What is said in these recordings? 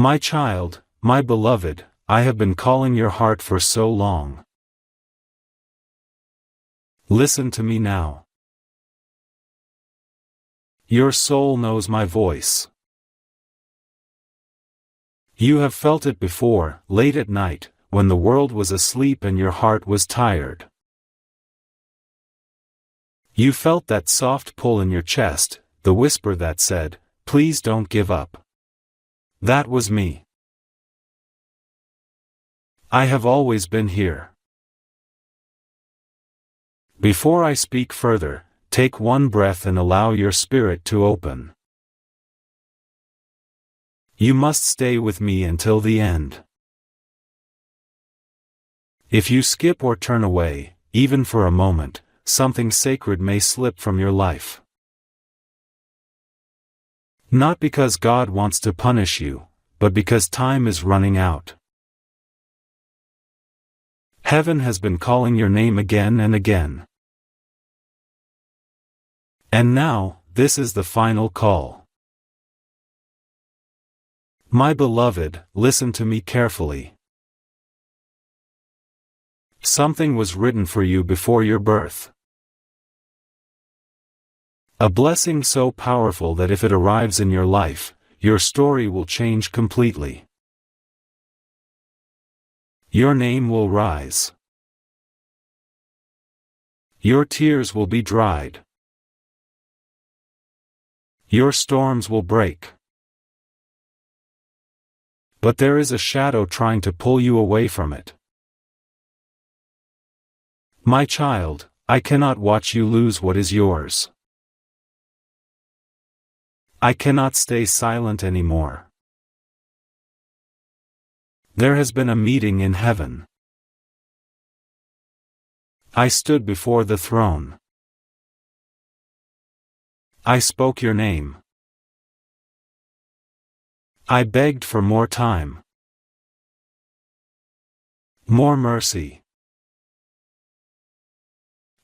My child, my beloved, I have been calling your heart for so long. Listen to me now. Your soul knows my voice. You have felt it before, late at night, when the world was asleep and your heart was tired. You felt that soft pull in your chest, the whisper that said, "Please don't give up." That was me. I have always been here. Before I speak further, take one breath and allow your spirit to open. You must stay with me until the end. If you skip or turn away, even for a moment, something sacred may slip from your life. Not because God wants to punish you, but because time is running out. Heaven has been calling your name again and again. And now, this is the final call. My beloved, listen to me carefully. Something was written for you before your birth. A blessing so powerful that if it arrives in your life, your story will change completely. Your name will rise. Your tears will be dried. Your storms will break. But there is a shadow trying to pull you away from it. My child, I cannot watch you lose what is yours. I cannot stay silent anymore. There has been a meeting in heaven. I stood before the throne. I spoke your name. I begged for more time. More mercy.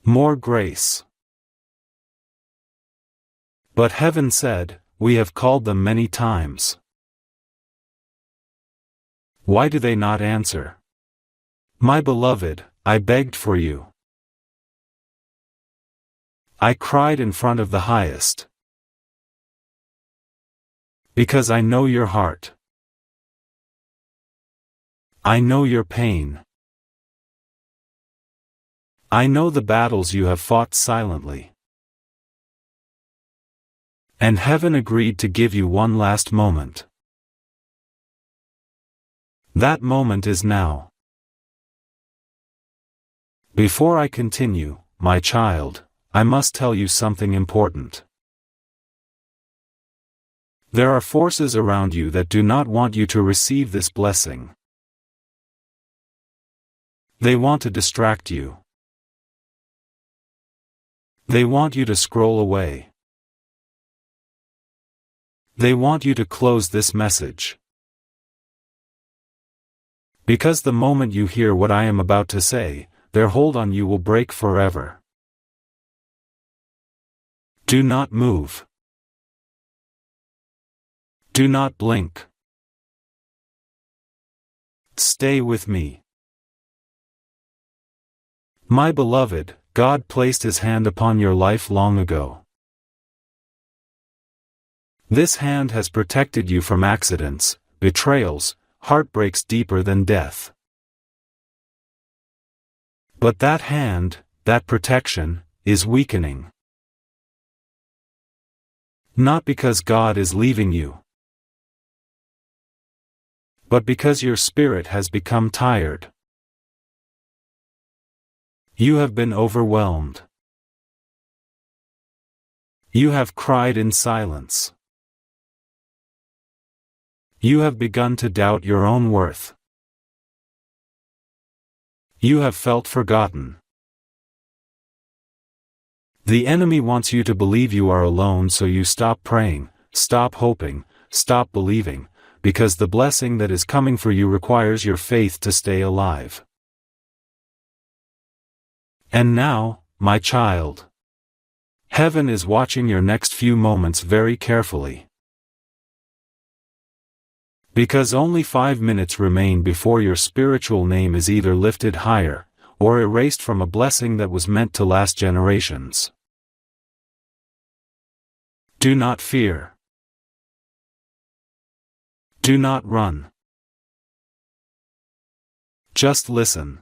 More grace. But heaven said, "We have called them many times. Why do they not answer? My beloved, I begged for you. I cried in front of the highest. Because I know your heart. I know your pain. I know the battles you have fought silently. And heaven agreed to give you one last moment. That moment is now. Before I continue, my child, I must tell you something important. There are forces around you that do not want you to receive this blessing. They want to distract you. They want you to scroll away. They want you to close this message. Because the moment you hear what I am about to say, their hold on you will break forever. Do not move. Do not blink. Stay with me. My beloved, God placed His hand upon your life long ago. This hand has protected you from accidents, betrayals, heartbreaks deeper than death. But that hand, that protection, is weakening. Not because God is leaving you, but because your spirit has become tired. You have been overwhelmed. You have cried in silence. You have begun to doubt your own worth. You have felt forgotten. The enemy wants you to believe you are alone, so you stop praying, stop hoping, stop believing, because the blessing that is coming for you requires your faith to stay alive. And now, my child, heaven is watching your next few moments very carefully. Because only 5 minutes remain before your spiritual name is either lifted higher, or erased from a blessing that was meant to last generations. Do not fear. Do not run. Just listen.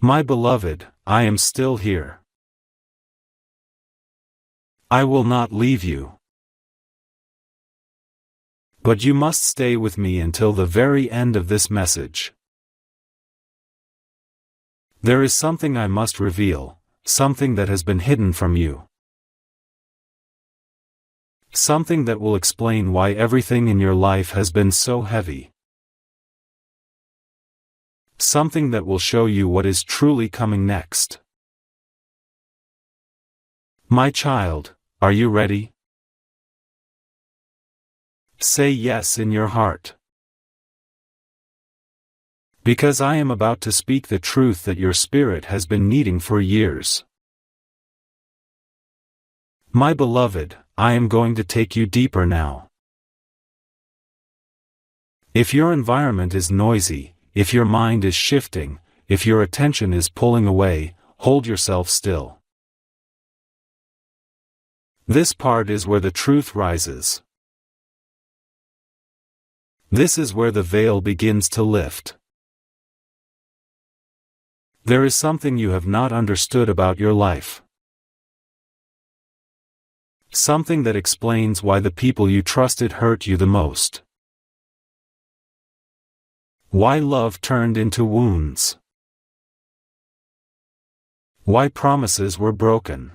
My beloved, I am still here. I will not leave you. But you must stay with me until the very end of this message. There is something I must reveal, something that has been hidden from you. Something that will explain why everything in your life has been so heavy. Something that will show you what is truly coming next. My child, are you ready? Say yes in your heart. Because I am about to speak the truth that your spirit has been needing for years. My beloved, I am going to take you deeper now. If your environment is noisy, if your mind is shifting, if your attention is pulling away, hold yourself still. This part is where the truth rises. This is where the veil begins to lift. There is something you have not understood about your life. Something that explains why the people you trusted hurt you the most. Why love turned into wounds. Why promises were broken.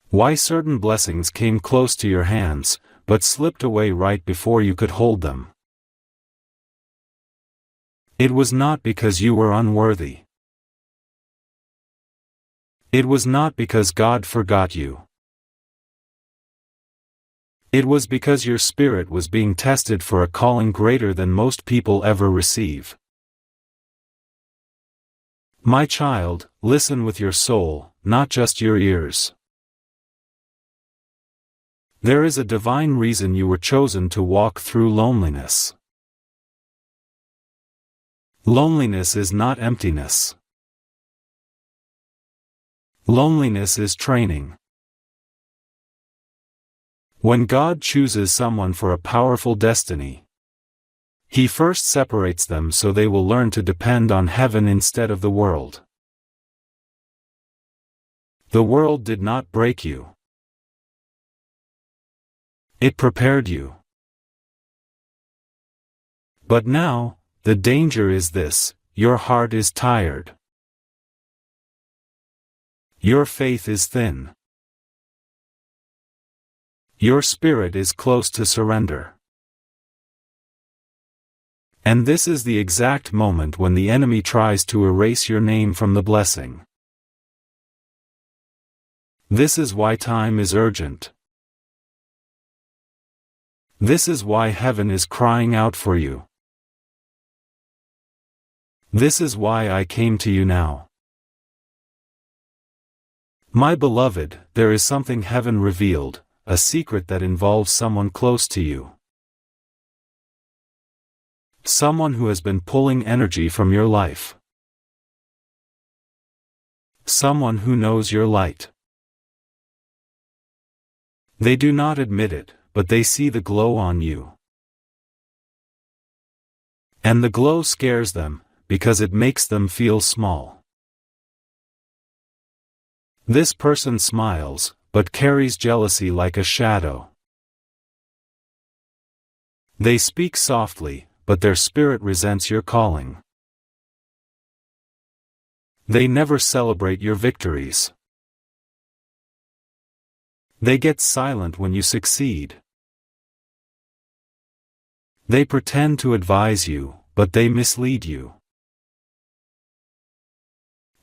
Why certain blessings came close to your hands, but slipped away right before you could hold them. It was not because you were unworthy. It was not because God forgot you. It was because your spirit was being tested for a calling greater than most people ever receive. My child, listen with your soul, not just your ears. There is a divine reason you were chosen to walk through loneliness. Loneliness is not emptiness. Loneliness is training. When God chooses someone for a powerful destiny, He first separates them so they will learn to depend on heaven instead of the world. The world did not break you. It prepared you. But now, the danger is this: your heart is tired. Your faith is thin. Your spirit is close to surrender. And this is the exact moment when the enemy tries to erase your name from the blessing. This is why time is urgent. This is why heaven is crying out for you. This is why I came to you now. My beloved, there is something heaven revealed, a secret that involves someone close to you. Someone who has been pulling energy from your life. Someone who knows your light. They do not admit it, but they see the glow on you. And the glow scares them, because it makes them feel small. This person smiles, but carries jealousy like a shadow. They speak softly, but their spirit resents your calling. They never celebrate your victories. They get silent when you succeed. They pretend to advise you, but they mislead you.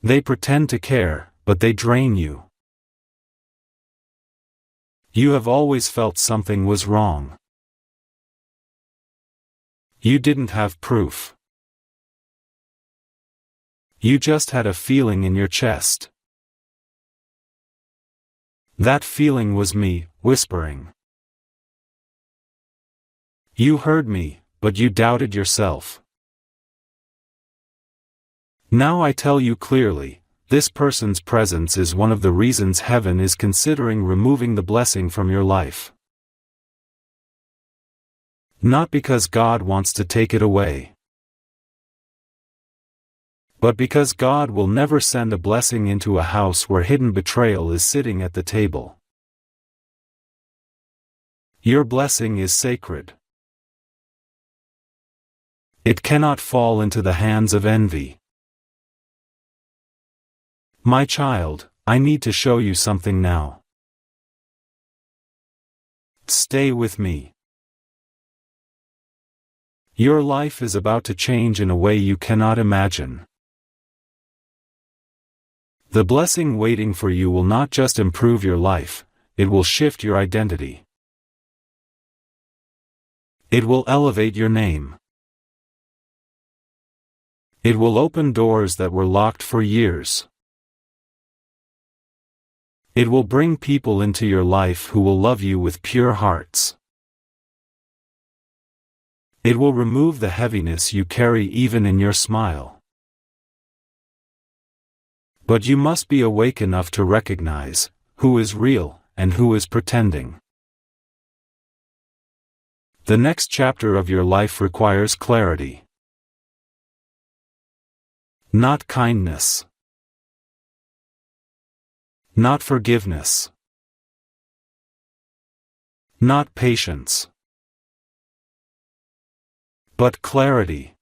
They pretend to care, but they drain you. You have always felt something was wrong. You didn't have proof. You just had a feeling in your chest. That feeling was me, whispering. You heard me, but you doubted yourself. Now I tell you clearly, this person's presence is one of the reasons heaven is considering removing the blessing from your life. Not because God wants to take it away, but because God will never send a blessing into a house where hidden betrayal is sitting at the table. Your blessing is sacred. It cannot fall into the hands of envy. My child, I need to show you something now. Stay with me. Your life is about to change in a way you cannot imagine. The blessing waiting for you will not just improve your life, it will shift your identity. It will elevate your name. It will open doors that were locked for years. It will bring people into your life who will love you with pure hearts. It will remove the heaviness you carry even in your smile. But you must be awake enough to recognize who is real and who is pretending. The next chapter of your life requires clarity. Not kindness. Not forgiveness. Not patience. But clarity.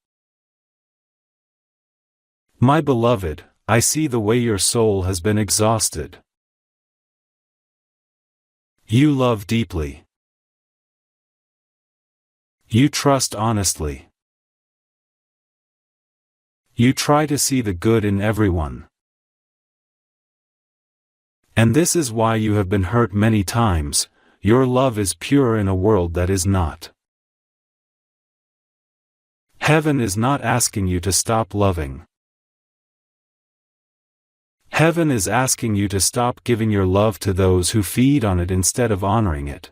My beloved, I see the way your soul has been exhausted. You love deeply. You trust honestly. You try to see the good in everyone. And this is why you have been hurt many times. Your love is pure in a world that is not. Heaven is not asking you to stop loving. Heaven is asking you to stop giving your love to those who feed on it instead of honoring it.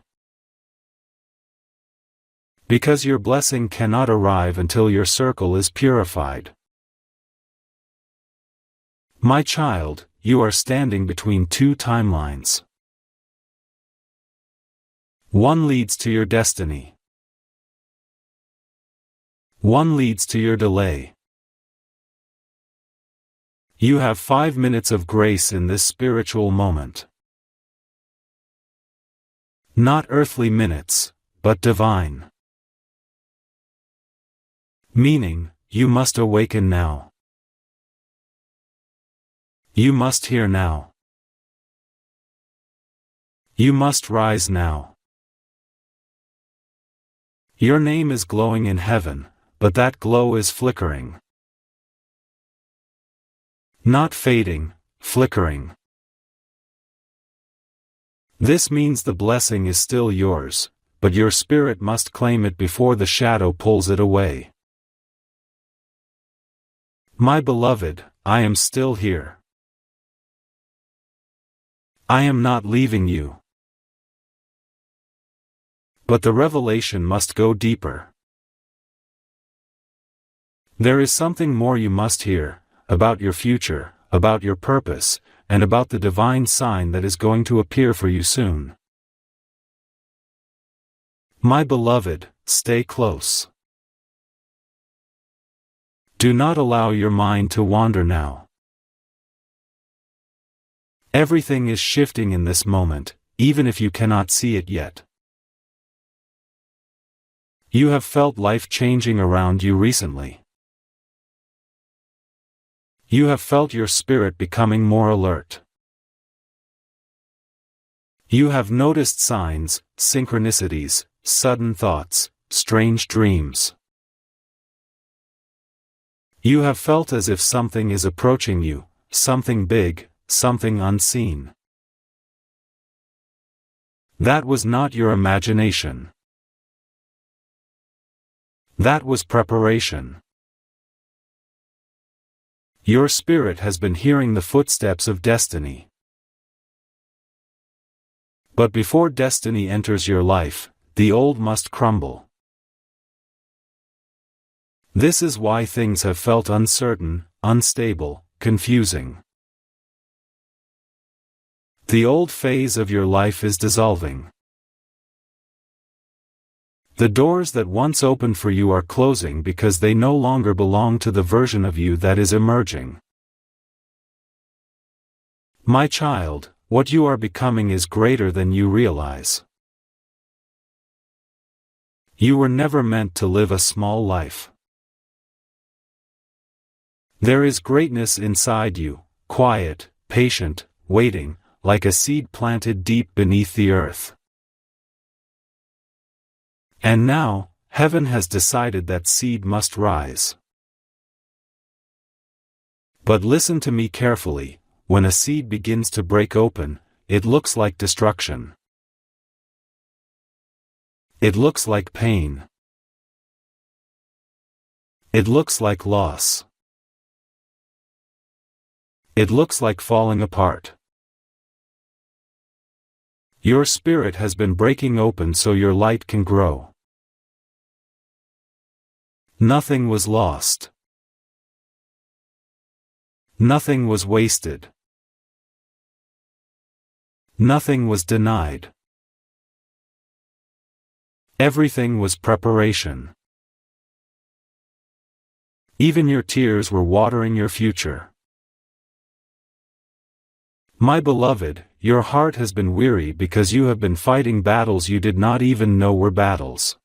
Because your blessing cannot arrive until your circle is purified. My child, you are standing between two timelines. One leads to your destiny. One leads to your delay. You have 5 minutes of grace in this spiritual moment. Not earthly minutes, but divine. Meaning, you must awaken now. You must hear now. You must rise now. Your name is glowing in heaven, but that glow is flickering. Not fading, flickering. This means the blessing is still yours, but your spirit must claim it before the shadow pulls it away. My beloved, I am still here. I am not leaving you. But the revelation must go deeper. There is something more you must hear, about your future, about your purpose, and about the divine sign that is going to appear for you soon. My beloved, stay close. Do not allow your mind to wander now. Everything is shifting in this moment, even if you cannot see it yet. You have felt life changing around you recently. You have felt your spirit becoming more alert. You have noticed signs, synchronicities, sudden thoughts, strange dreams. You have felt as if something is approaching you, something big, something unseen. That was not your imagination. That was preparation. Your spirit has been hearing the footsteps of destiny. But before destiny enters your life, the old must crumble. This is why things have felt uncertain, unstable, confusing. The old phase of your life is dissolving. The doors that once opened for you are closing because they no longer belong to the version of you that is emerging. My child, what you are becoming is greater than you realize. You were never meant to live a small life. There is greatness inside you, quiet, patient, waiting, like a seed planted deep beneath the earth. And now, heaven has decided that seed must rise. But listen to me carefully, when a seed begins to break open, it looks like destruction. It looks like pain. It looks like loss. It looks like falling apart. Your spirit has been breaking open so your light can grow. Nothing was lost. Nothing was wasted. Nothing was denied. Everything was preparation. Even your tears were watering your future. My beloved, your heart has been weary because you have been fighting battles you did not even know were battles.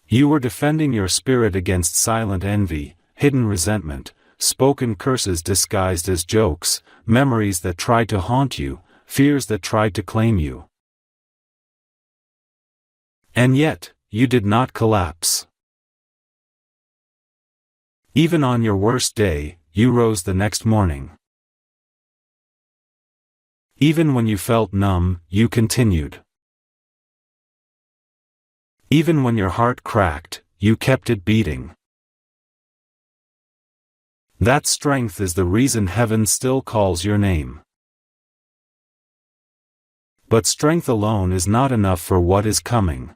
You were defending your spirit against silent envy, hidden resentment, spoken curses disguised as jokes, memories that tried to haunt you, fears that tried to claim you. And yet, you did not collapse. Even on your worst day, you rose the next morning. Even when you felt numb, you continued. Even when your heart cracked, you kept it beating. That strength is the reason heaven still calls your name. But strength alone is not enough for what is coming.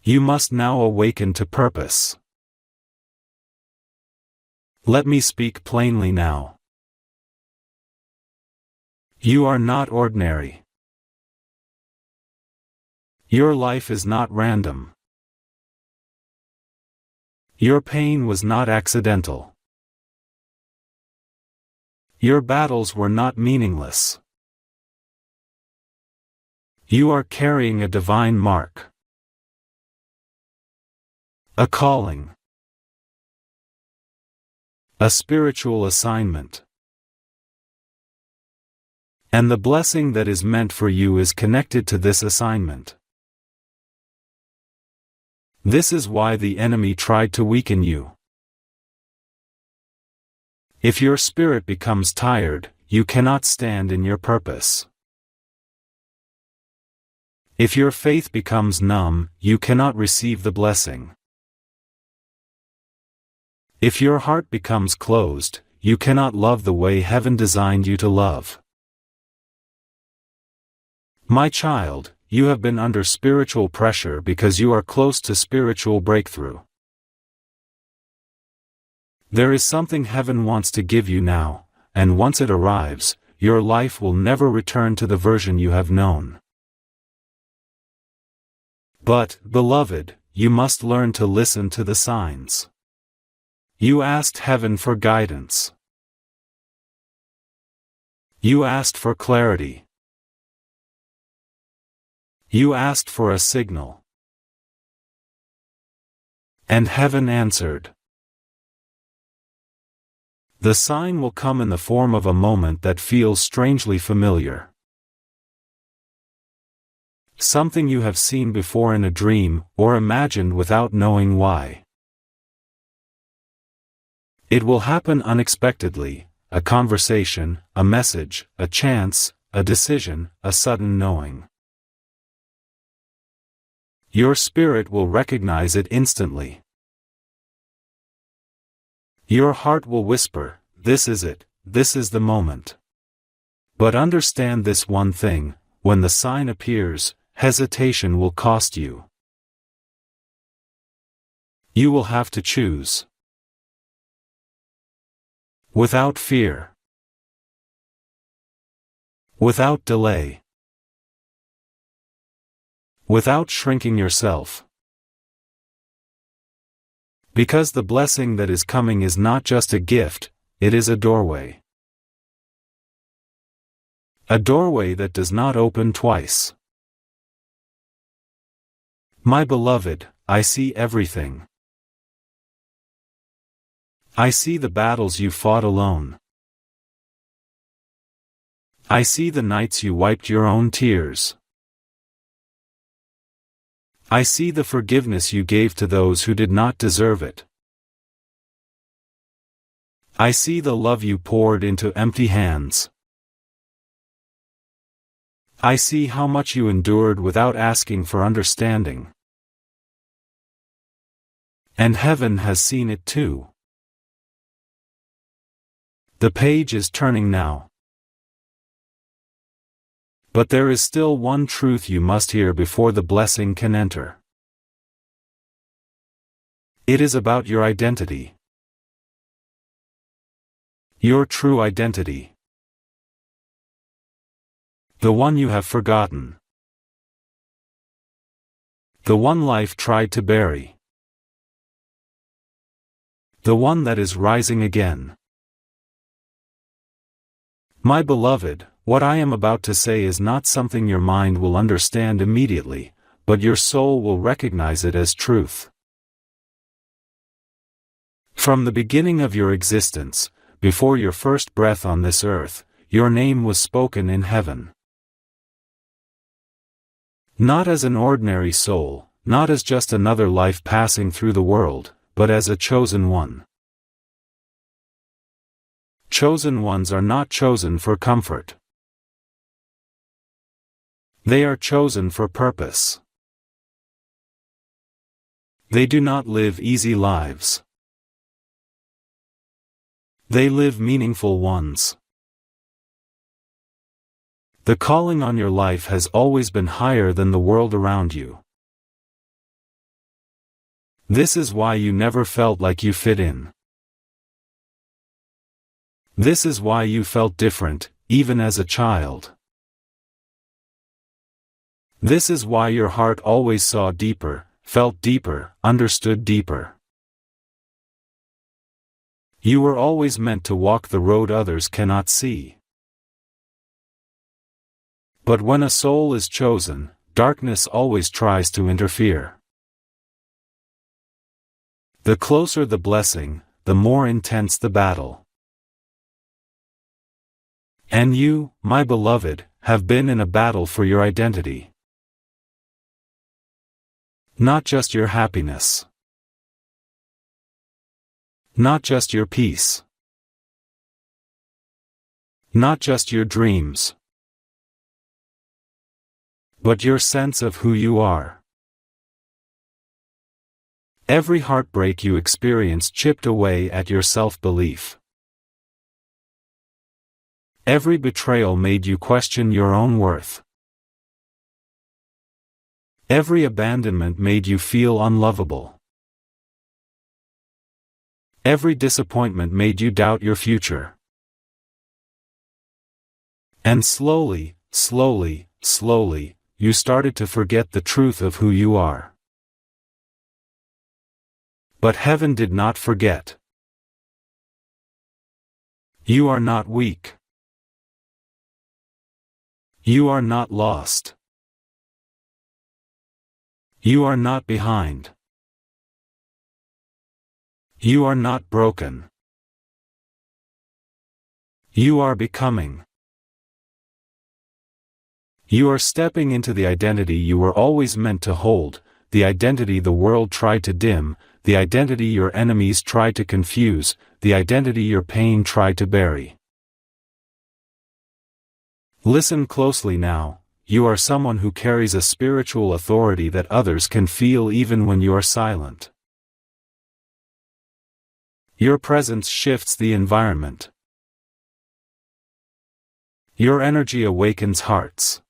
You must now awaken to purpose. Let me speak plainly now. You are not ordinary. Your life is not random. Your pain was not accidental. Your battles were not meaningless. You are carrying a divine mark. A calling. A spiritual assignment. And the blessing that is meant for you is connected to this assignment. This is why the enemy tried to weaken you. If your spirit becomes tired, you cannot stand in your purpose. If your faith becomes numb, you cannot receive the blessing. If your heart becomes closed, you cannot love the way heaven designed you to love. My child, you have been under spiritual pressure because you are close to spiritual breakthrough. There is something heaven wants to give you now, and once it arrives, your life will never return to the version you have known. But, beloved, you must learn to listen to the signs. You asked heaven for guidance. You asked for clarity. You asked for a signal. And heaven answered. The sign will come in the form of a moment that feels strangely familiar. Something you have seen before in a dream, or imagined without knowing why. It will happen unexpectedly, a conversation, a message, a chance, a decision, a sudden knowing. Your spirit will recognize it instantly. Your heart will whisper, "This is it, this is the moment." But understand this one thing, when the sign appears, hesitation will cost you. You will have to choose. Without fear. Without delay. Without shrinking yourself. Because the blessing that is coming is not just a gift, it is a doorway. A doorway that does not open twice. My beloved, I see everything. I see the battles you fought alone. I see the nights you wiped your own tears. I see the forgiveness you gave to those who did not deserve it. I see the love you poured into empty hands. I see how much you endured without asking for understanding. And heaven has seen it too. The page is turning now. But there is still one truth you must hear before the blessing can enter. It is about your identity. Your true identity. The one you have forgotten. The one life tried to bury. The one that is rising again. My beloved, what I am about to say is not something your mind will understand immediately, but your soul will recognize it as truth. From the beginning of your existence, before your first breath on this earth, your name was spoken in heaven. Not as an ordinary soul, not as just another life passing through the world, but as a chosen one. Chosen ones are not chosen for comfort. They are chosen for purpose. They do not live easy lives. They live meaningful ones. The calling on your life has always been higher than the world around you. This is why you never felt like you fit in. This is why you felt different, even as a child. This is why your heart always saw deeper, felt deeper, understood deeper. You were always meant to walk the road others cannot see. But when a soul is chosen, darkness always tries to interfere. The closer the blessing, the more intense the battle. And you, my beloved, have been in a battle for your identity. Not just your happiness. Not just your peace. Not just your dreams. But your sense of who you are. Every heartbreak you experienced chipped away at your self-belief. Every betrayal made you question your own worth. Every abandonment made you feel unlovable. Every disappointment made you doubt your future. And slowly, slowly, slowly, you started to forget the truth of who you are. But heaven did not forget. You are not weak. You are not lost. You are not behind. You are not broken. You are becoming. You are stepping into the identity you were always meant to hold, the identity the world tried to dim, the identity your enemies tried to confuse, the identity your pain tried to bury. Listen closely now. You are someone who carries a spiritual authority that others can feel even when you are silent. Your presence shifts the environment. Your energy awakens hearts.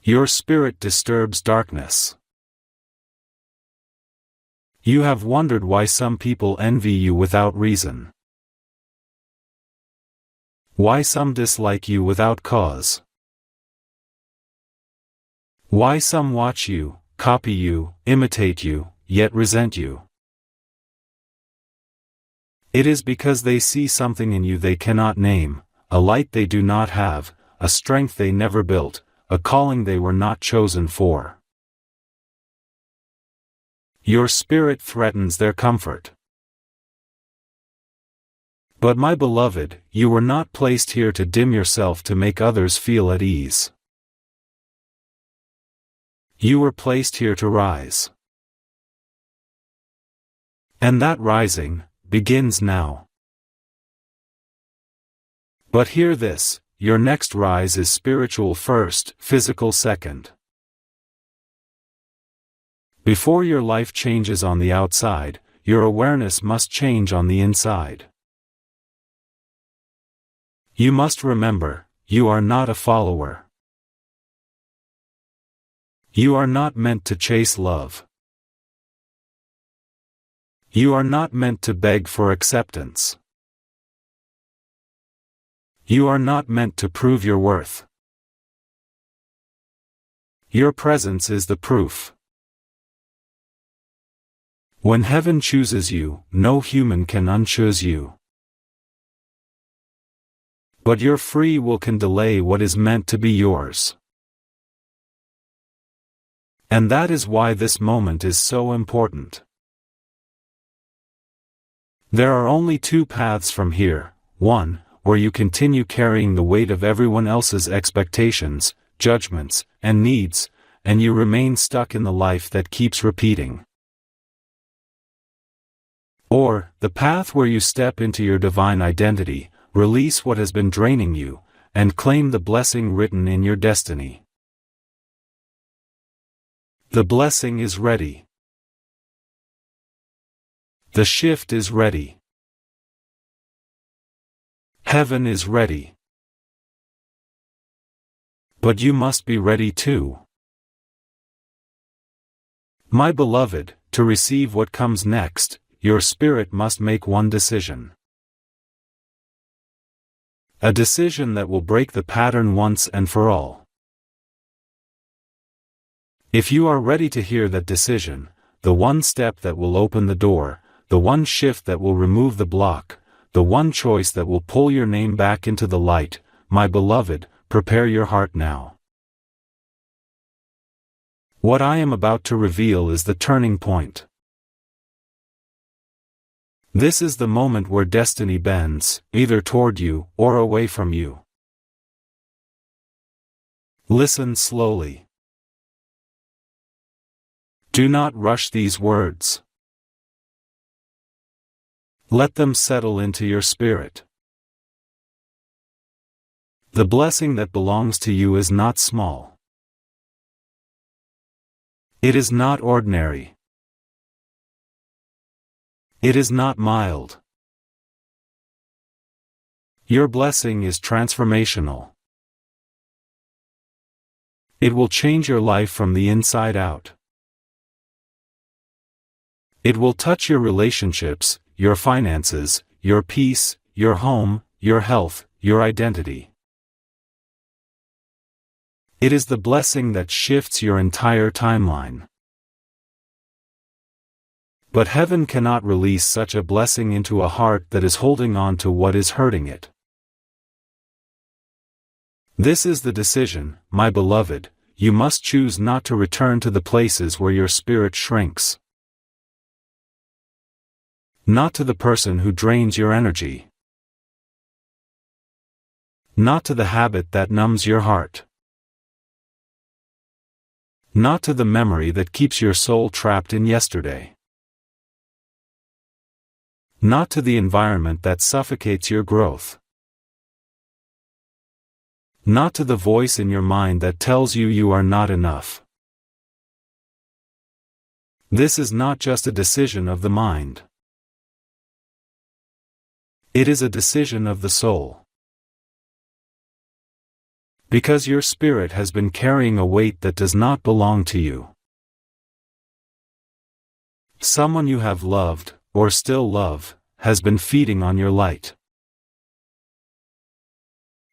Your spirit disturbs darkness. You have wondered why some people envy you without reason. Why some dislike you without cause. Why some watch you, copy you, imitate you, yet resent you. It is because they see something in you they cannot name, a light they do not have, a strength they never built, a calling they were not chosen for. Your spirit threatens their comfort. But my beloved, you were not placed here to dim yourself to make others feel at ease. You were placed here to rise. And that rising begins now. But hear this, your next rise is spiritual first, physical second. Before your life changes on the outside, your awareness must change on the inside. You must remember, you are not a follower. You are not meant to chase love. You are not meant to beg for acceptance. You are not meant to prove your worth. Your presence is the proof. When heaven chooses you, no human can unchoose you. But your free will can delay what is meant to be yours. And that is why this moment is so important. There are only two paths from here, one, where you continue carrying the weight of everyone else's expectations, judgments, and needs, and you remain stuck in the life that keeps repeating. Or, the path where you step into your divine identity, release what has been draining you, and claim the blessing written in your destiny. The blessing is ready. The shift is ready. Heaven is ready. But you must be ready too. My beloved, to receive what comes next, your spirit must make one decision. A decision that will break the pattern once and for all. If you are ready to hear that decision, the one step that will open the door, the one shift that will remove the block, the one choice that will pull your name back into the light, my beloved, prepare your heart now. What I am about to reveal is the turning point. This is the moment where destiny bends, either toward you or away from you. Listen slowly. Do not rush these words. Let them settle into your spirit. The blessing that belongs to you is not small. It is not ordinary. It is not mild. Your blessing is transformational. It will change your life from the inside out. It will touch your relationships, your finances, your peace, your home, your health, your identity. It is the blessing that shifts your entire timeline. But heaven cannot release such a blessing into a heart that is holding on to what is hurting it. This is the decision, my beloved, you must choose not to return to the places where your spirit shrinks. Not to the person who drains your energy. Not to the habit that numbs your heart. Not to the memory that keeps your soul trapped in yesterday. Not to the environment that suffocates your growth. Not to the voice in your mind that tells you you are not enough. This is not just a decision of the mind. It is a decision of the soul. Because your spirit has been carrying a weight that does not belong to you. Someone you have loved, or still love, has been feeding on your light.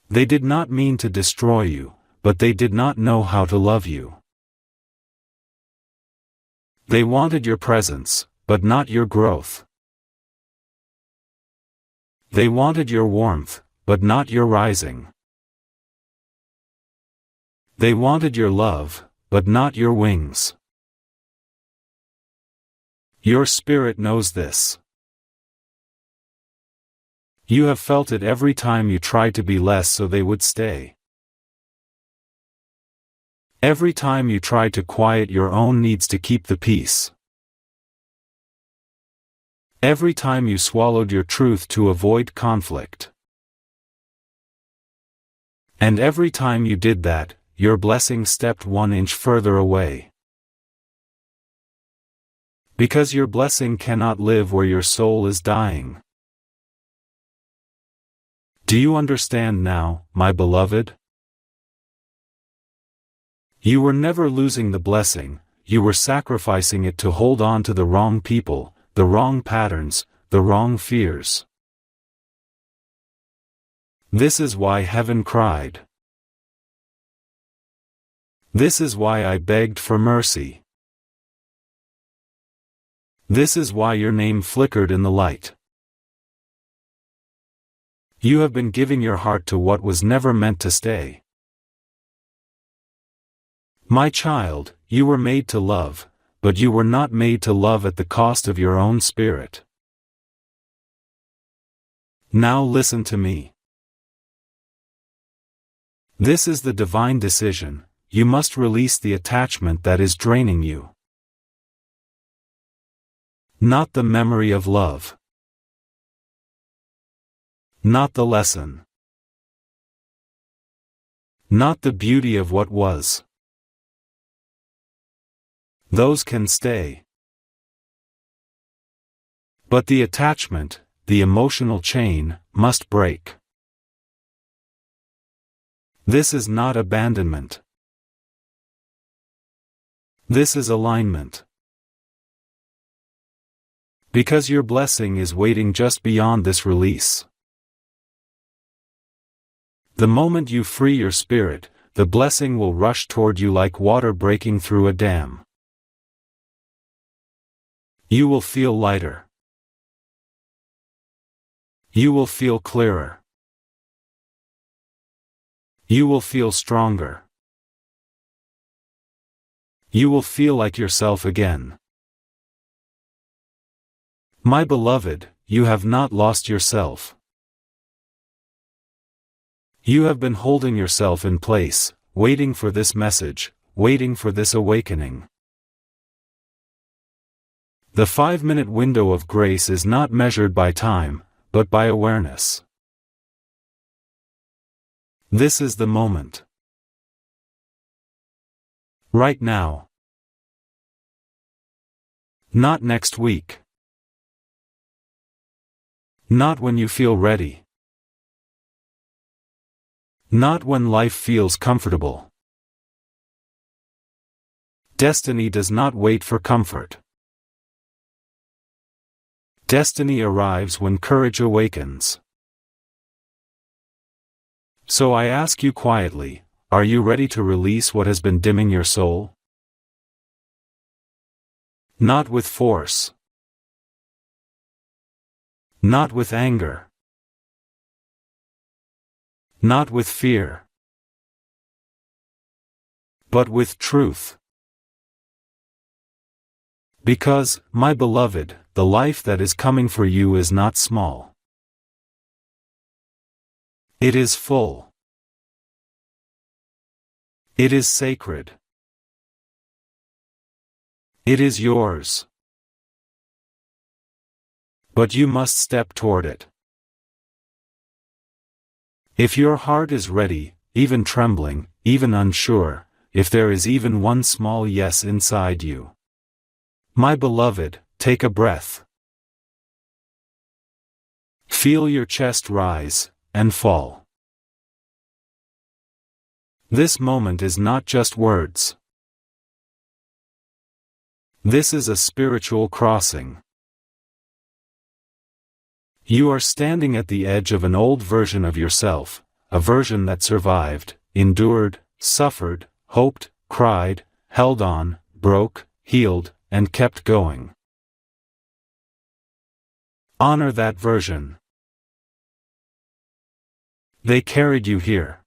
They did not mean to destroy you, but they did not know how to love you. They wanted your presence, but not your growth. They wanted your warmth, but not your rising. They wanted your love, but not your wings. Your spirit knows this. You have felt it every time you tried to be less so they would stay. Every time you tried to quiet your own needs to keep the peace. Every time you swallowed your truth to avoid conflict. And every time you did that, your blessing stepped 1 inch further away. Because your blessing cannot live where your soul is dying. Do you understand now, my beloved? You were never losing the blessing, you were sacrificing it to hold on to the wrong people, the wrong patterns, the wrong fears. This is why heaven cried. This is why I begged for mercy. This is why your name flickered in the light. You have been giving your heart to what was never meant to stay. My child, you were made to love, but you were not made to love at the cost of your own spirit. Now listen to me. This is the divine decision. You must release the attachment that is draining you. Not the memory of love. Not the lesson. Not the beauty of what was. Those can stay. But the attachment, the emotional chain, must break. This is not abandonment. This is alignment. Because your blessing is waiting just beyond this release. The moment you free your spirit, the blessing will rush toward you like water breaking through a dam. You will feel lighter. You will feel clearer. You will feel stronger. You will feel like yourself again. My beloved, you have not lost yourself. You have been holding yourself in place, waiting for this message, waiting for this awakening. The 5-minute window of grace is not measured by time, but by awareness. This is the moment. Right now. Not next week. Not when you feel ready. Not when life feels comfortable. Destiny does not wait for comfort. Destiny arrives when courage awakens. So I ask you quietly, are you ready to release what has been dimming your soul? Not with force. Not with anger. Not with fear. But with truth. Because, my beloved, the life that is coming for you is not small. It is full. It is sacred. It is yours. But you must step toward it. If your heart is ready, even trembling, even unsure, if there is even one small yes inside you. My beloved, take a breath. Feel your chest rise and fall. This moment is not just words. This is a spiritual crossing. You are standing at the edge of an old version of yourself, a version that survived, endured, suffered, hoped, cried, held on, broke, healed, and kept going. Honor that version. They carried you here.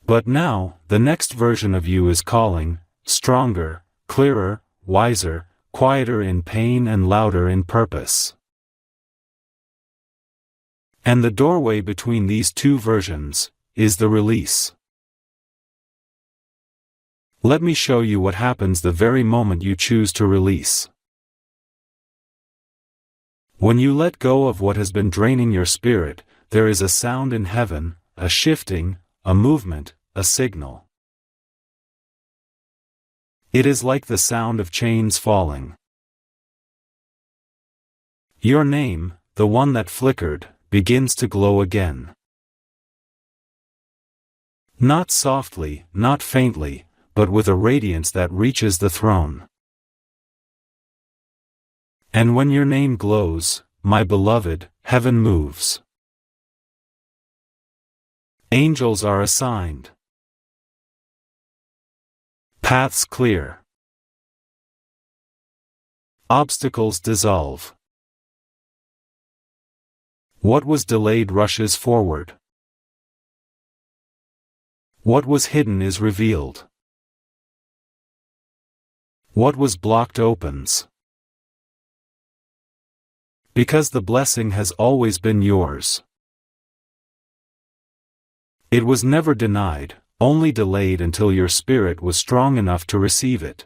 But now, the next version of you is calling, stronger, clearer, wiser, quieter in pain and louder in purpose. And the doorway between these two versions is the release. Let me show you what happens the very moment you choose to release. When you let go of what has been draining your spirit, there is a sound in heaven, a shifting, a movement, a signal. It is like the sound of chains falling. Your name, the one that flickered, begins to glow again. Not softly, not faintly, but with a radiance that reaches the throne. And when your name glows, my beloved, heaven moves. Angels are assigned. Paths clear. Obstacles dissolve. What was delayed rushes forward. What was hidden is revealed. What was blocked opens. Because the blessing has always been yours. It was never denied, only delayed until your spirit was strong enough to receive it.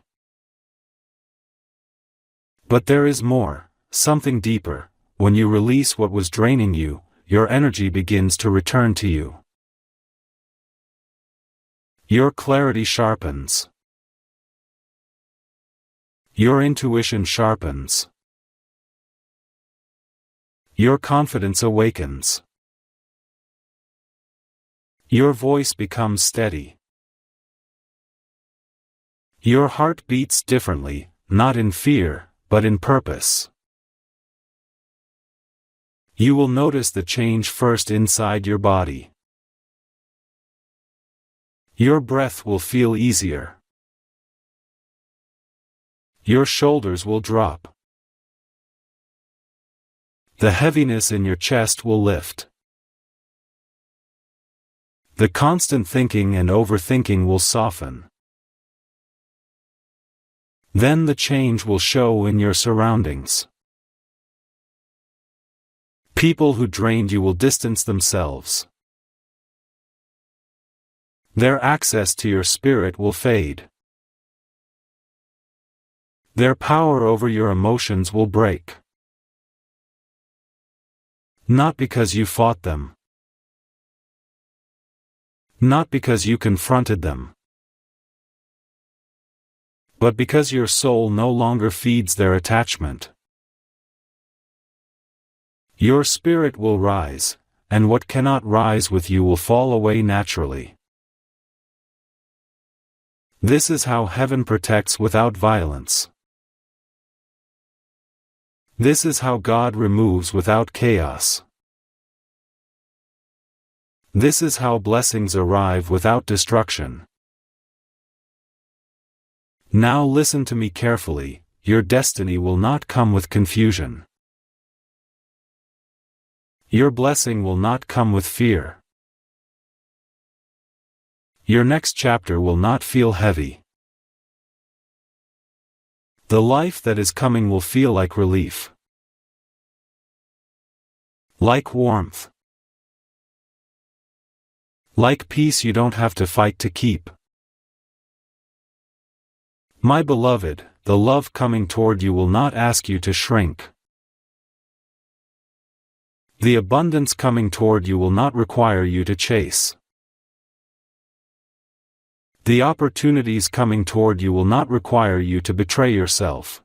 But there is more, something deeper. When you release what was draining you, your energy begins to return to you. Your clarity sharpens. Your intuition sharpens. Your confidence awakens. Your voice becomes steady. Your heart beats differently, not in fear, but in purpose. You will notice the change first inside your body. Your breath will feel easier. Your shoulders will drop. The heaviness in your chest will lift. The constant thinking and overthinking will soften. Then the change will show in your surroundings. People who drained you will distance themselves. Their access to your spirit will fade. Their power over your emotions will break. Not because you fought them. Not because you confronted them. But because your soul no longer feeds their attachment. Your spirit will rise, and what cannot rise with you will fall away naturally. This is how heaven protects without violence. This is how God removes without chaos. This is how blessings arrive without destruction. Now listen to me carefully, your destiny will not come with confusion. Your blessing will not come with fear. Your next chapter will not feel heavy. The life that is coming will feel like relief. Like warmth. Like peace you don't have to fight to keep. My beloved, the love coming toward you will not ask you to shrink. The abundance coming toward you will not require you to chase. The opportunities coming toward you will not require you to betray yourself.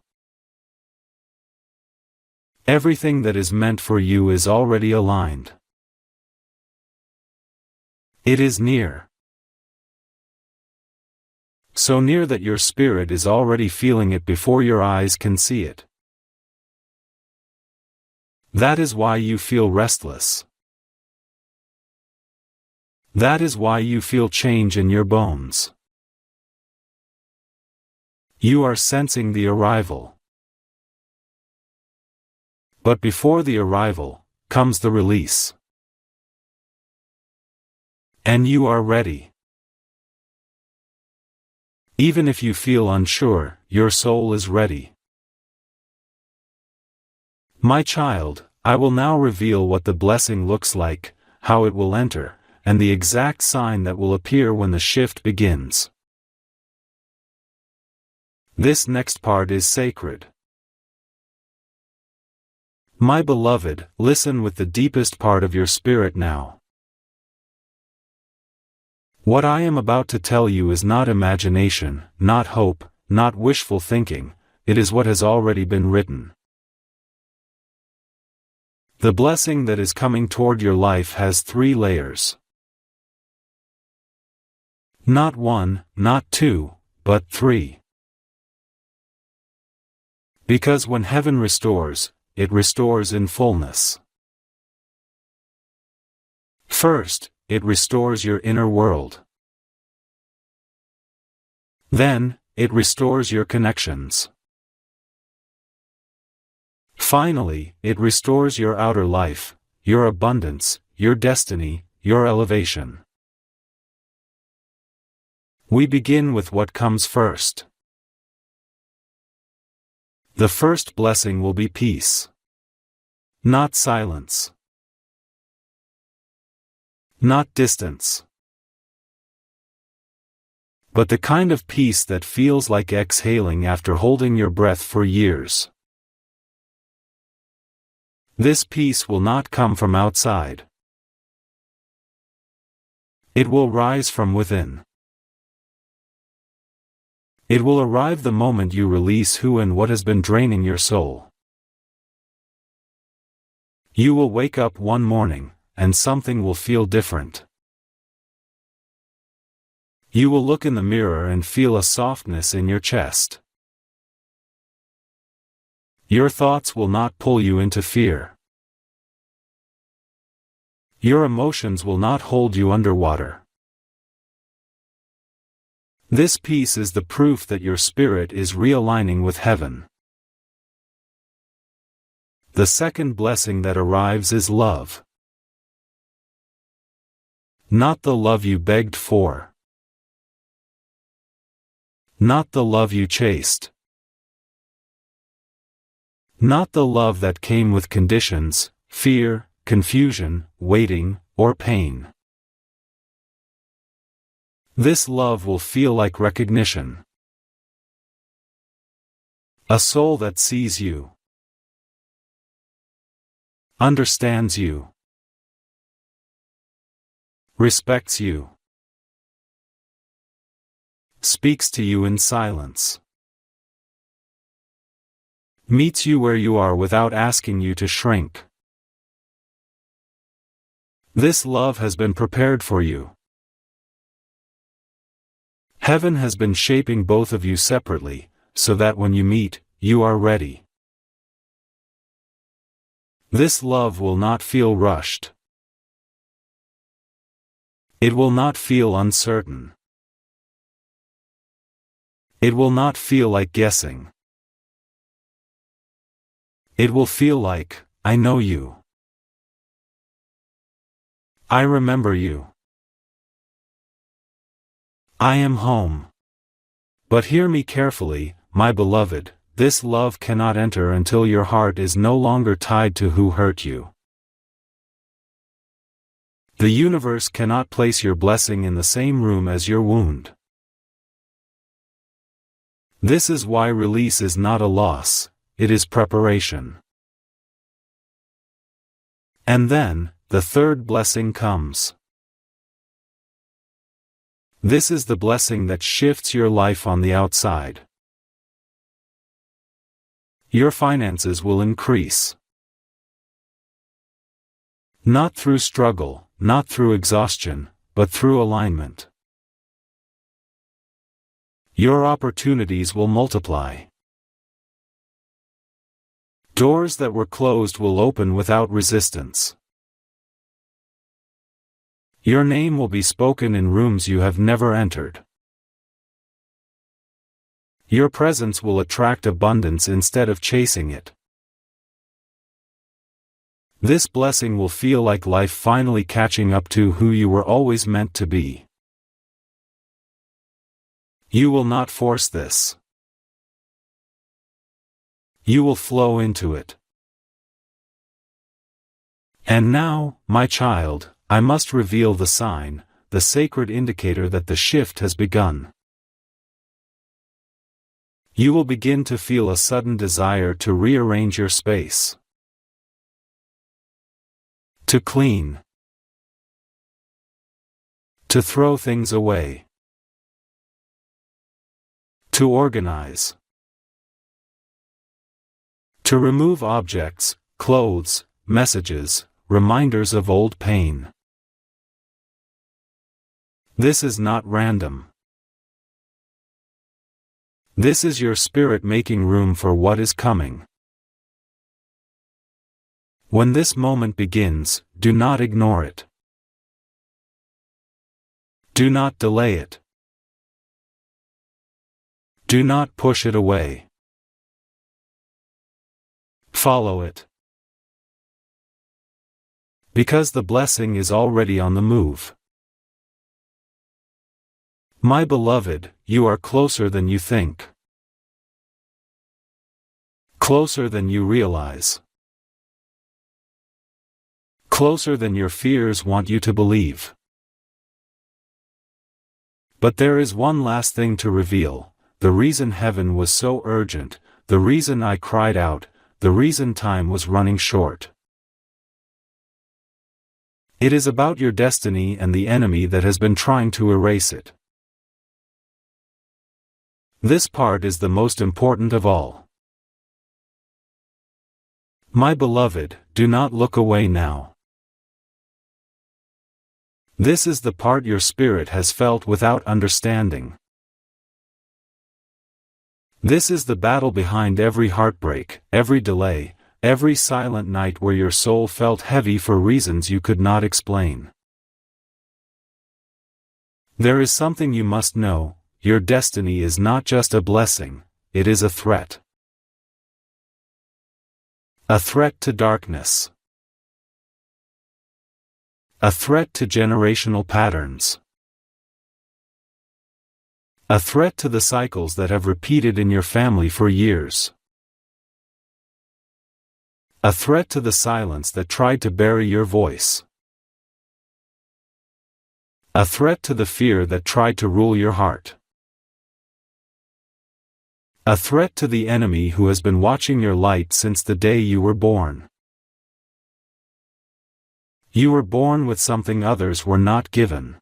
Everything that is meant for you is already aligned. It is near. So near that your spirit is already feeling it before your eyes can see it. That is why you feel restless. That is why you feel change in your bones. You are sensing the arrival. But before the arrival, comes the release. And you are ready. Even if you feel unsure, your soul is ready. My child, I will now reveal what the blessing looks like, how it will enter, and the exact sign that will appear when the shift begins. This next part is sacred. My beloved, listen with the deepest part of your spirit now. What I am about to tell you is not imagination, not hope, not wishful thinking, it is what has already been written. The blessing that is coming toward your life has 3 layers. Not 1, not 2, but 3. Because when heaven restores, it restores in fullness. First, it restores your inner world. Then, it restores your connections. Finally, it restores your outer life, your abundance, your destiny, your elevation. We begin with what comes first. The first blessing will be peace. Not silence. Not distance. But the kind of peace that feels like exhaling after holding your breath for years. This peace will not come from outside. It will rise from within. It will arrive the moment you release who and what has been draining your soul. You will wake up one morning, and something will feel different. You will look in the mirror and feel a softness in your chest. Your thoughts will not pull you into fear. Your emotions will not hold you underwater. This peace is the proof that your spirit is realigning with heaven. The second blessing that arrives is love. Not the love you begged for. Not the love you chased. Not the love that came with conditions, fear, confusion, waiting, or pain. This love will feel like recognition. A soul that sees you, understands you, respects you, speaks to you in silence, meets you where you are without asking you to shrink. This love has been prepared for you. Heaven has been shaping both of you separately, so that when you meet, you are ready. This love will not feel rushed. It will not feel uncertain. It will not feel like guessing. It will feel like, I know you. I remember you. I am home. But hear me carefully, my beloved, this love cannot enter until your heart is no longer tied to who hurt you. The universe cannot place your blessing in the same room as your wound. This is why release is not a loss, it is preparation. And then, the third blessing comes. This is the blessing that shifts your life on the outside. Your finances will increase. Not through struggle, not through exhaustion, but through alignment. Your opportunities will multiply. Doors that were closed will open without resistance. Your name will be spoken in rooms you have never entered. Your presence will attract abundance instead of chasing it. This blessing will feel like life finally catching up to who you were always meant to be. You will not force this. You will flow into it. And now, my child, I must reveal the sign, the sacred indicator that the shift has begun. You will begin to feel a sudden desire to rearrange your space. To clean. To throw things away. To organize. To remove objects, clothes, messages, reminders of old pain. This is not random. This is your spirit making room for what is coming. When this moment begins, do not ignore it. Do not delay it. Do not push it away. Follow it. Because the blessing is already on the move. My beloved, you are closer than you think. Closer than you realize. Closer than your fears want you to believe. But there is one last thing to reveal, the reason heaven was so urgent, the reason I cried out, the reason time was running short. It is about your destiny and the enemy that has been trying to erase it. This part is the most important of all. My beloved, do not look away now. This is the part your spirit has felt without understanding. This is the battle behind every heartbreak, every delay, every silent night where your soul felt heavy for reasons you could not explain. There is something you must know, your destiny is not just a blessing, it is a threat. A threat to darkness. A threat to generational patterns. A threat to the cycles that have repeated in your family for years. A threat to the silence that tried to bury your voice. A threat to the fear that tried to rule your heart. A threat to the enemy who has been watching your light since the day you were born. You were born with something others were not given.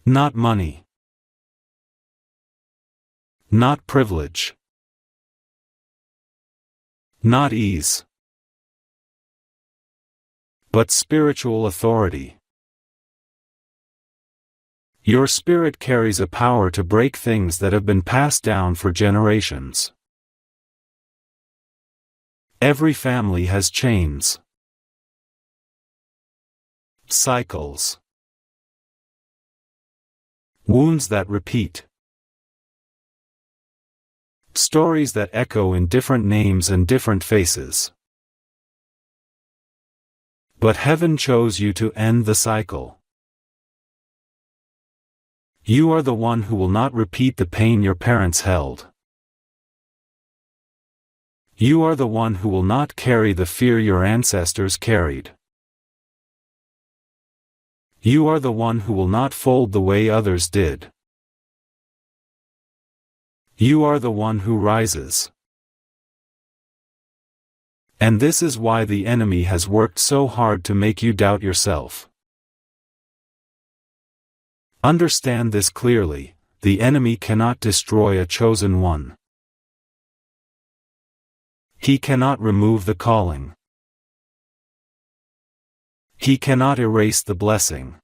Not money. Not privilege. Not ease. But spiritual authority. Your spirit carries a power to break things that have been passed down for generations. Every family has chains. Cycles. Wounds that repeat. Stories that echo in different names and different faces. But heaven chose you to end the cycle. You are the one who will not repeat the pain your parents held. You are the one who will not carry the fear your ancestors carried. You are the one who will not fold the way others did. You are the one who rises. And this is why the enemy has worked so hard to make you doubt yourself. Understand this clearly, the enemy cannot destroy a chosen one. He cannot remove the calling. He cannot erase the blessing.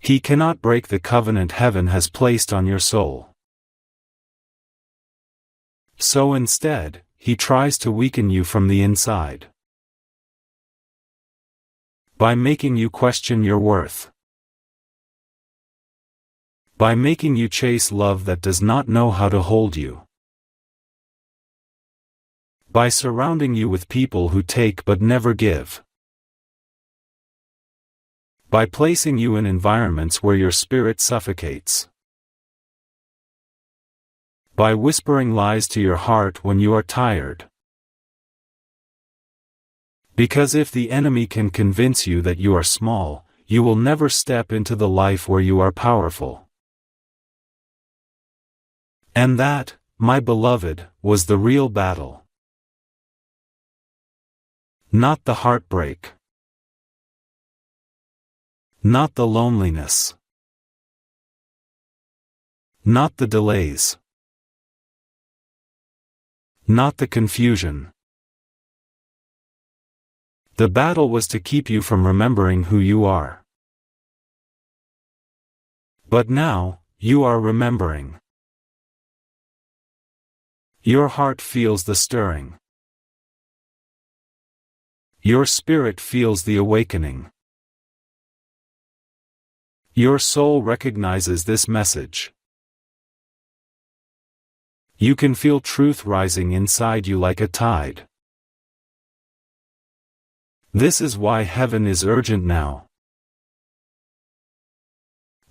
He cannot break the covenant heaven has placed on your soul. So instead, he tries to weaken you from the inside. By making you question your worth. By making you chase love that does not know how to hold you. By surrounding you with people who take but never give. By placing you in environments where your spirit suffocates. By whispering lies to your heart when you are tired. Because if the enemy can convince you that you are small, you will never step into the life where you are powerful. And that, my beloved, was the real battle. Not the heartbreak. Not the loneliness. Not the delays. Not the confusion. The battle was to keep you from remembering who you are. But now, you are remembering. Your heart feels the stirring. Your spirit feels the awakening. Your soul recognizes this message. You can feel truth rising inside you like a tide. This is why heaven is urgent now.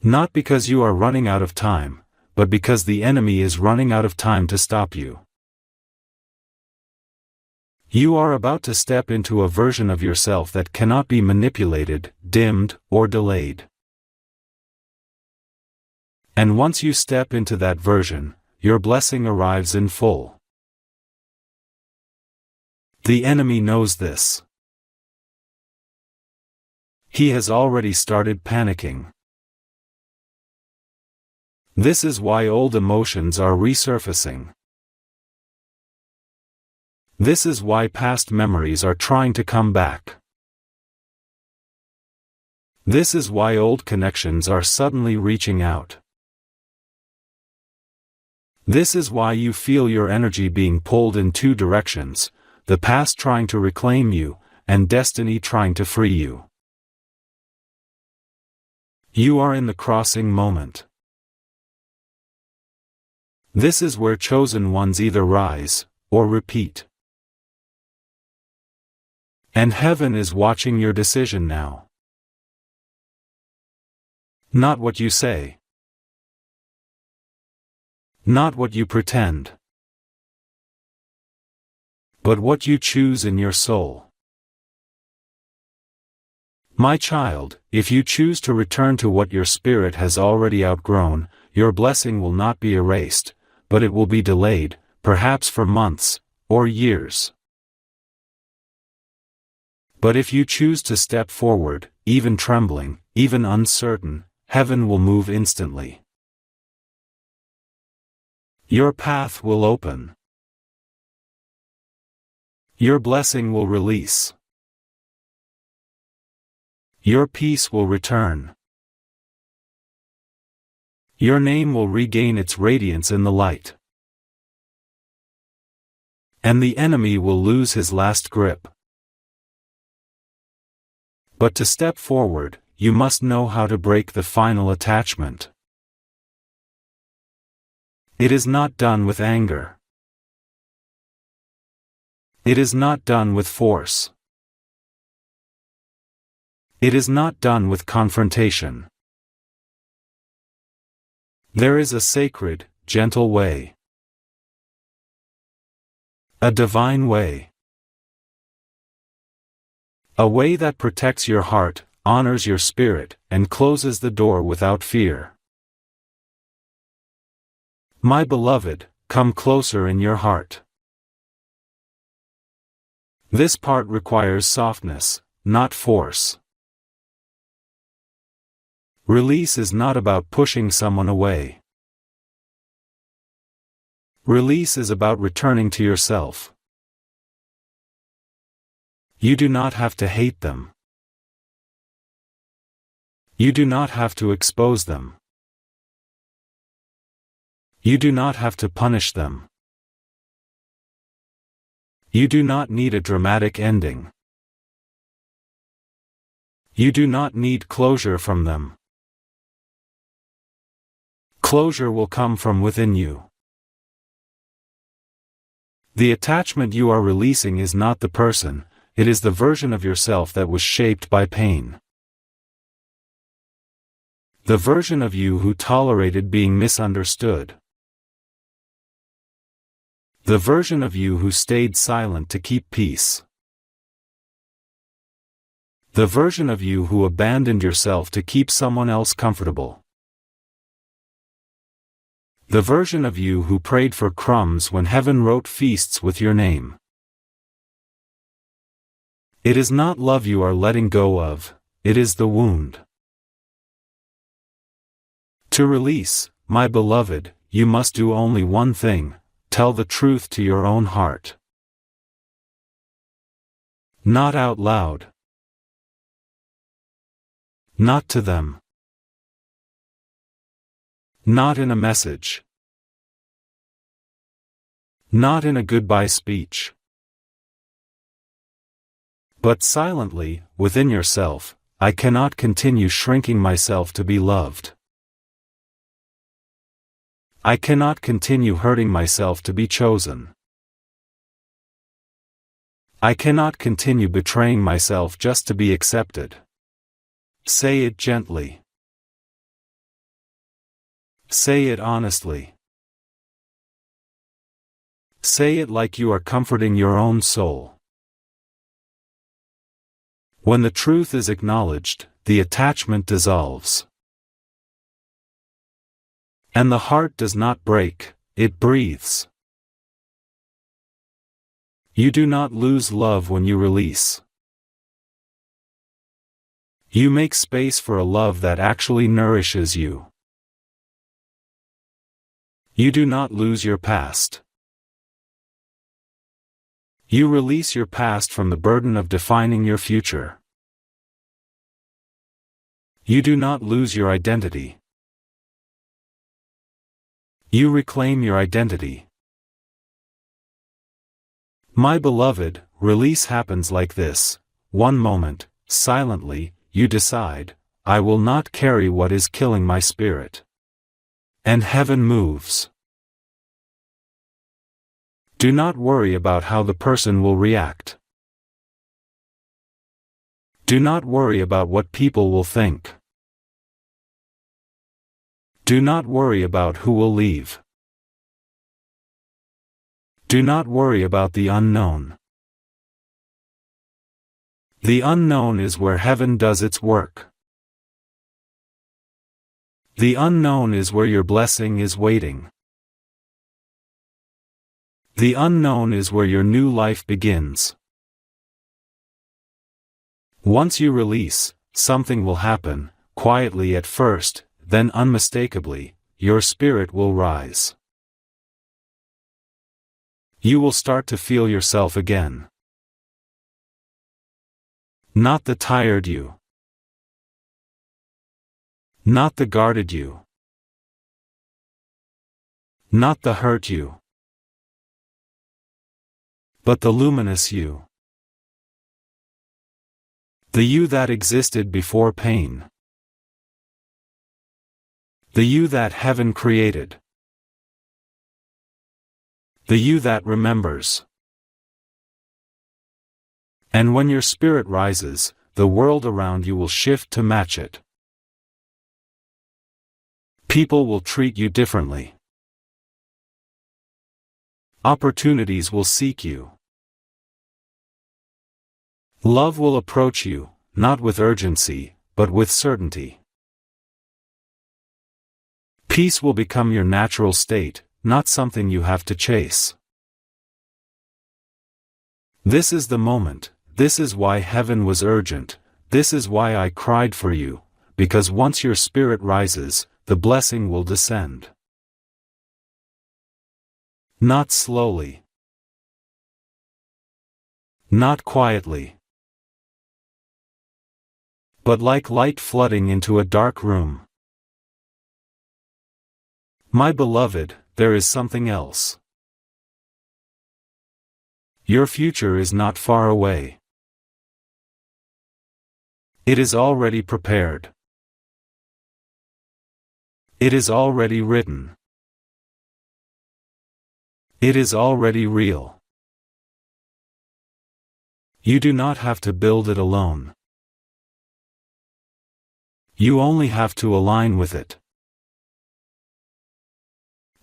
Not because you are running out of time, but because the enemy is running out of time to stop you. You are about to step into a version of yourself that cannot be manipulated, dimmed, or delayed. And once you step into that version, your blessing arrives in full. The enemy knows this. He has already started panicking. This is why old emotions are resurfacing. This is why past memories are trying to come back. This is why old connections are suddenly reaching out. This is why you feel your energy being pulled in two directions, the past trying to reclaim you, and destiny trying to free you. You are in the crossing moment. This is where chosen ones either rise, or repeat. And heaven is watching your decision now. Not what you say. Not what you pretend. But what you choose in your soul. My child, if you choose to return to what your spirit has already outgrown, your blessing will not be erased, but it will be delayed, perhaps for months, or years. But if you choose to step forward, even trembling, even uncertain, heaven will move instantly. Your path will open. Your blessing will release. Your peace will return. Your name will regain its radiance in the light. And the enemy will lose his last grip. But to step forward, you must know how to break the final attachment. It is not done with anger. It is not done with force. It is not done with confrontation. There is a sacred, gentle way. A divine way. A way that protects your heart, honors your spirit, and closes the door without fear. My beloved, come closer in your heart. This part requires softness, not force. Release is not about pushing someone away. Release is about returning to yourself. You do not have to hate them. You do not have to expose them. You do not have to punish them. You do not need a dramatic ending. You do not need closure from them. Closure will come from within you. The attachment you are releasing is not the person, it is the version of yourself that was shaped by pain. The version of you who tolerated being misunderstood. The version of you who stayed silent to keep peace. The version of you who abandoned yourself to keep someone else comfortable. The version of you who prayed for crumbs when heaven wrote feasts with your name. It is not love you are letting go of, it is the wound. To release, my beloved, you must do only one thing: tell the truth to your own heart. Not out loud. Not to them. Not in a message. Not in a goodbye speech. But silently, within yourself, I cannot continue shrinking myself to be loved. I cannot continue hurting myself to be chosen. I cannot continue betraying myself just to be accepted. Say it gently. Say it honestly. Say it like you are comforting your own soul. When the truth is acknowledged, the attachment dissolves. And the heart does not break, it breathes. You do not lose love when you release. You make space for a love that actually nourishes you. You do not lose your past. You release your past from the burden of defining your future. You do not lose your identity. You reclaim your identity. My beloved, release happens like this: one moment, silently, you decide, I will not carry what is killing my spirit. And heaven moves. Do not worry about how the person will react. Do not worry about what people will think. Do not worry about who will leave. Do not worry about the unknown. The unknown is where heaven does its work. The unknown is where your blessing is waiting. The unknown is where your new life begins. Once you release, something will happen, quietly at first, then unmistakably, your spirit will rise. You will start to feel yourself again. Not the tired you. Not the guarded you. Not the hurt you. But the luminous you. The you that existed before pain. The you that heaven created. The you that remembers. And when your spirit rises, the world around you will shift to match it. People will treat you differently. Opportunities will seek you. Love will approach you, not with urgency, but with certainty. Peace will become your natural state, not something you have to chase. This is the moment, this is why heaven was urgent, this is why I cried for you, because once your spirit rises, the blessing will descend. Not slowly. Not quietly. but like light flooding into a dark room. My beloved, there is something else. Your future is not far away. It is already prepared. It is already written. It is already real. You do not have to build it alone. You only have to align with it.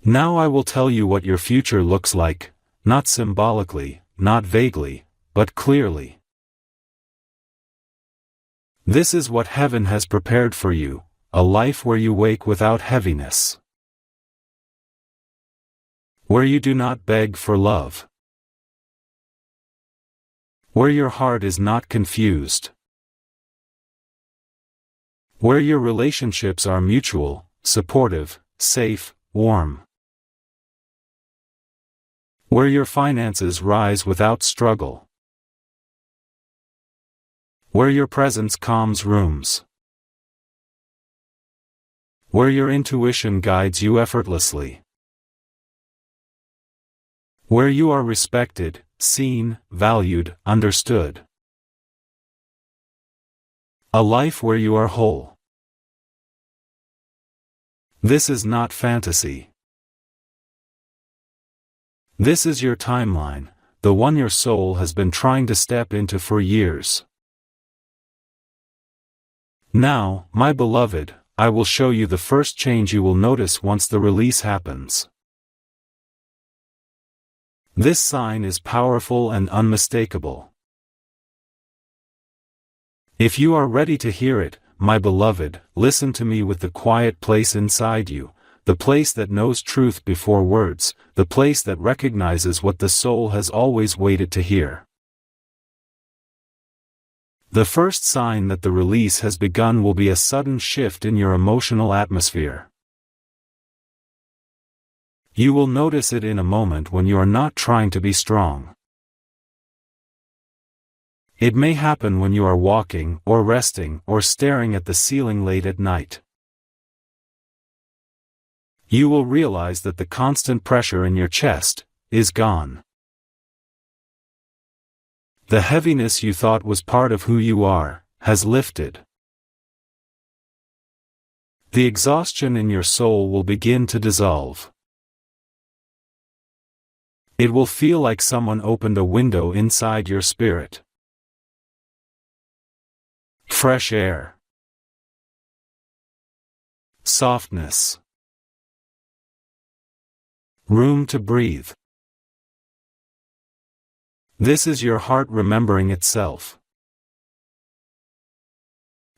Now I will tell you what your future looks like, not symbolically, not vaguely, but clearly. This is what heaven has prepared for you, a life where you wake without heaviness. Where you do not beg for love. Where your heart is not confused. Where your relationships are mutual, supportive, safe, warm. Where your finances rise without struggle. Where your presence calms rooms. Where your intuition guides you effortlessly. Where you are respected, seen, valued, understood. A life where you are whole. This is not fantasy. This is your timeline, the one your soul has been trying to step into for years. Now, my beloved, I will show you the first change you will notice once the release happens. This sign is powerful and unmistakable. If you are ready to hear it, my beloved, listen to me with the quiet place inside you, the place that knows truth before words, the place that recognizes what the soul has always waited to hear. The first sign that the release has begun will be a sudden shift in your emotional atmosphere. You will notice it in a moment when you are not trying to be strong. It may happen when you are walking, or resting, or staring at the ceiling late at night. You will realize that the constant pressure in your chest is gone. The heaviness you thought was part of who you are has lifted. The exhaustion in your soul will begin to dissolve. It will feel like someone opened a window inside your spirit. Fresh air. Softness. Room to breathe. This is your heart remembering itself.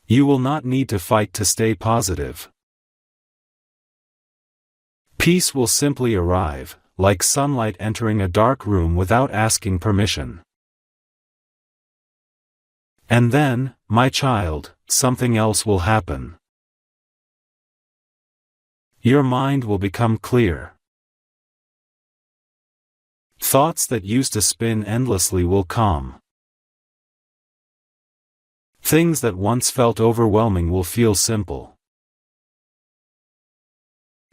You will not need to fight to stay positive. Peace will simply arrive, like sunlight entering a dark room without asking permission. And then, my child, something else will happen. Your mind will become clear. Thoughts that used to spin endlessly will calm. Things that once felt overwhelming will feel simple.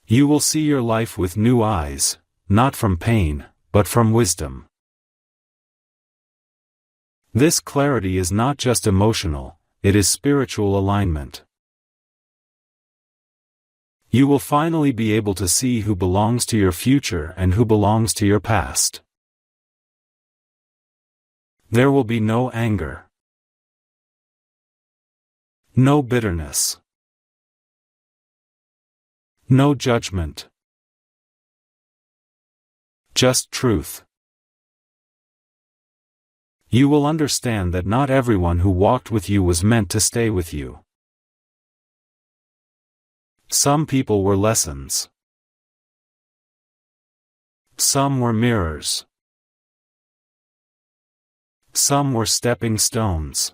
You will see your life with new eyes, not from pain, but from wisdom. This clarity is not just emotional, it is spiritual alignment. You will finally be able to see who belongs to your future and who belongs to your past. There will be no anger. No bitterness. No judgment. Just truth. You will understand that not everyone who walked with you was meant to stay with you. Some people were lessons. Some were mirrors. Some were stepping stones.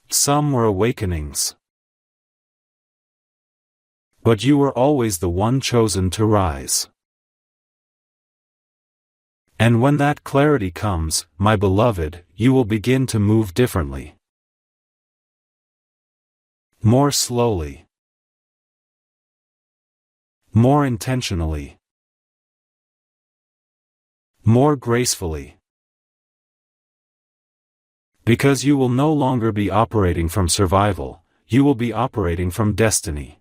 Some were awakenings. But you were always the one chosen to rise. And when that clarity comes, my beloved, you will begin to move differently. More slowly. More intentionally. More gracefully. Because you will no longer be operating from survival, you will be operating from destiny.